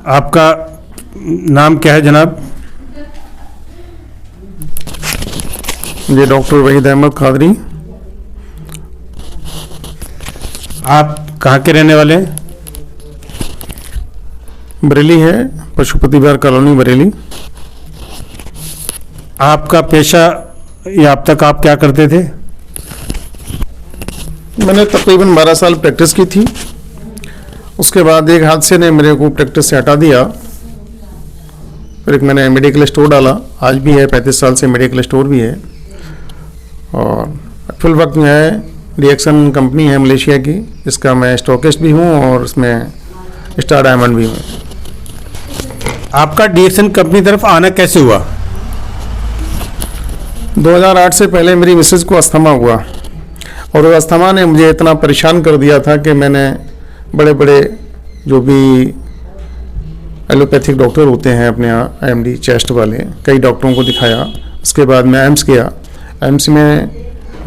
आपका नाम क्या है जनाब? जी डॉक्टर वहीद अहमद कादरी। आप कहाँ के रहने वाले हैं? बरेली है, पशुपति विहार कॉलोनी बरेली। आपका पेशा या अब तक आप क्या करते थे? मैंने तकरीबन 12 साल प्रैक्टिस की थी। उसके बाद एक हादसे ने मेरे को प्रैक्टिस से हटा दिया। फिर एक मैंने मेडिकल स्टोर डाला, आज भी है, 35 साल से मेडिकल स्टोर भी है। और फिल वक्त में है रिएक्शन कंपनी है मलेशिया की, इसका मैं स्टॉकिस्ट भी हूँ और इसमें स्टार डायमंड भी हूँ। आपका रिएक्शन कंपनी तरफ आना कैसे हुआ? 2008 से पहले मेरी मिसेज को अस्थमा हुआ और वो अस्थमा ने मुझे इतना परेशान कर दिया था कि मैंने बड़े बड़े जो भी एलोपैथिक डॉक्टर होते हैं अपने यहाँ एमडी चेस्ट वाले, कई डॉक्टरों को दिखाया। उसके बाद मैं एम्स गया, एम्स में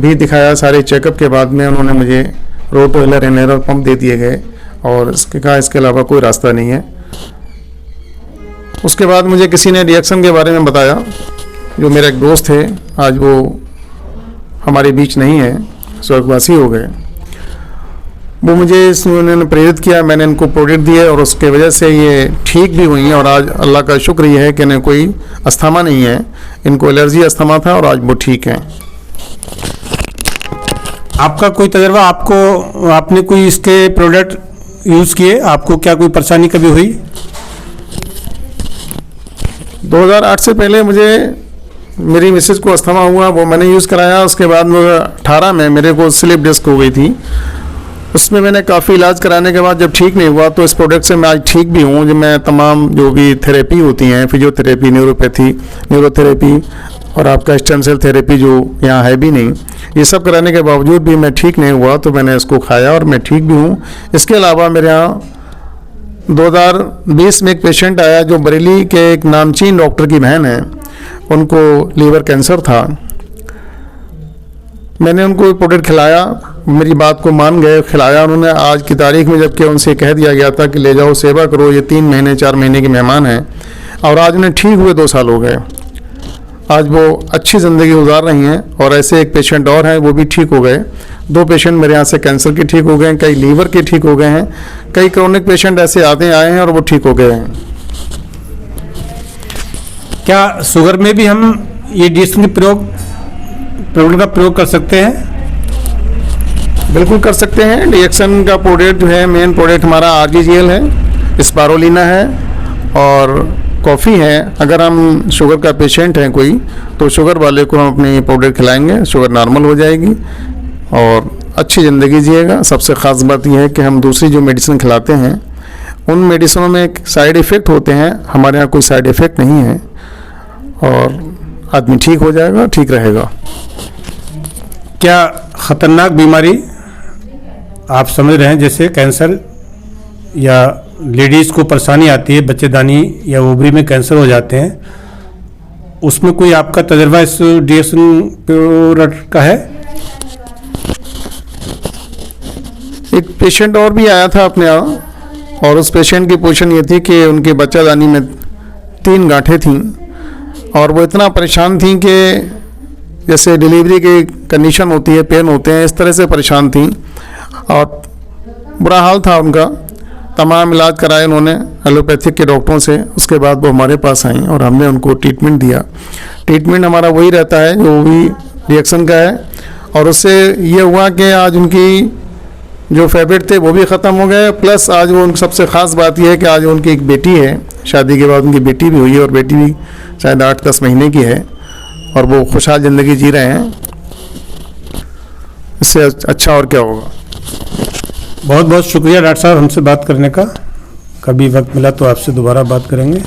भी दिखाया। सारे चेकअप के बाद में उन्होंने मुझे रोटोवेलर इनहेलर पंप दे दिए गए और इसके कहा इसके अलावा कोई रास्ता नहीं है। उसके बाद मुझे किसी ने रिएक्शन के बारे में बताया, जो मेरा एक दोस्त थे, आज वो हमारे बीच नहीं है, स्वर्गवासी हो गए। वो मुझे उन्होंने प्रेरित किया, मैंने इनको प्रोडक्ट दिए और उसके वजह से ये ठीक भी हुई हैं। और आज अल्लाह का शुक्र ये है कि इन्हें कोई अस्थमा नहीं है, इनको एलर्जी अस्थमा था और आज वो ठीक हैं। आपका कोई तजर्बा, आपने कोई इसके प्रोडक्ट यूज़ किए, आपको क्या कोई परेशानी कभी हुई? 2008 से पहले मुझे मेरी मिसेज को अस्थमा हुआ, वो मैंने यूज़ कराया। उसके बाद 2018 में मेरे को स्लिप डिस्क हो गई थी, उसमें मैंने काफ़ी इलाज कराने के बाद जब ठीक नहीं हुआ तो इस प्रोडक्ट से मैं आज ठीक भी हूँ। जो मैं तमाम जो भी थेरेपी होती हैं, फिजियोथेरेपी, न्यूरोपैथी, न्यूरोथेरेपी और आपका स्टेम सेल थेरेपी जो यहाँ है भी नहीं, ये सब कराने के बावजूद भी मैं ठीक नहीं हुआ तो मैंने इसको खाया और मैं ठीक भी हूँ। इसके अलावा मेरे यहाँ 2020 में एक पेशेंट आया जो बरेली के एक नामचीन डॉक्टर की बहन है, उनको लीवर कैंसर था। मैंने उनको प्रोडक्ट खिलाया, मेरी बात को मान गए, खिलाया उन्होंने। आज की तारीख में जबकि उनसे कह दिया गया था कि ले जाओ सेवा करो, ये 3 महीने 4 महीने के मेहमान हैं, और आज उन्हें ठीक हुए 2 साल हो गए। आज वो अच्छी ज़िंदगी गुजार रही हैं। और ऐसे एक पेशेंट और हैं, वो भी ठीक हो गए। 2 पेशेंट मेरे यहाँ से कैंसर के ठीक हो गए हैं, कई लीवर के ठीक हो गए हैं, कई क्रोनिक पेशेंट ऐसे आए हैं और वो ठीक हो गए हैं। क्या शुगर में भी हम ये डिएक्शन के प्रोडक्ट का प्रयोग कर सकते हैं? बिल्कुल कर सकते हैं। रिएक्शन का प्रोडक्ट जो है, मेन प्रोडक्ट हमारा RGGL है, स्पारोलिना है और कॉफ़ी है। अगर हम शुगर का पेशेंट हैं कोई, तो शुगर वाले को हम अपनी प्रोडक्ट खिलाएंगे, शुगर नॉर्मल हो जाएगी और अच्छी ज़िंदगी जिएगा। सबसे ख़ास बात यह है कि हम दूसरी जो मेडिसिन खिलाते हैं उन मेडिसिनों में एक साइड इफ़ेक्ट होते हैं, हमारे यहाँ कोई साइड इफ़ेक्ट नहीं है और आदमी ठीक हो जाएगा, ठीक रहेगा। क्या ख़तरनाक बीमारी आप समझ रहे हैं, जैसे कैंसर या लेडीज़ को परेशानी आती है, बच्चेदानी या ओवरी में कैंसर हो जाते हैं, उसमें कोई आपका तजर्बा इस रिएक्शन प्रोडक्ट का है? एक पेशेंट और भी आया था अपने यहाँ, और उस पेशेंट की पोजीशन ये थी कि उनके बच्चादानी में 3 गांठें थीं और वो इतना परेशान थी कि जैसे डिलीवरी की कंडीशन होती है, पेन होते हैं, इस तरह से परेशान थी और बुरा हाल था उनका। तमाम इलाज कराए उन्होंने एलोपैथिक के डॉक्टरों से। उसके बाद वो हमारे पास आई और हमने उनको ट्रीटमेंट दिया। ट्रीटमेंट हमारा वही रहता है जो भी रिएक्शन का है, और उससे ये हुआ कि आज उनकी जो फेवरेट थे वो भी ख़त्म हो गए। प्लस आज वो सबसे ख़ास बात यह है कि आज उनकी एक बेटी है, शादी के बाद उनकी बेटी भी हुई है और बेटी भी शायद 8-10 महीने की है और वो खुशहाल ज़िंदगी जी रहे हैं। इससे अच्छा और क्या होगा। बहुत बहुत शुक्रिया डॉक्टर साहब हमसे बात करने का। कभी वक्त मिला तो आपसे दोबारा बात करेंगे।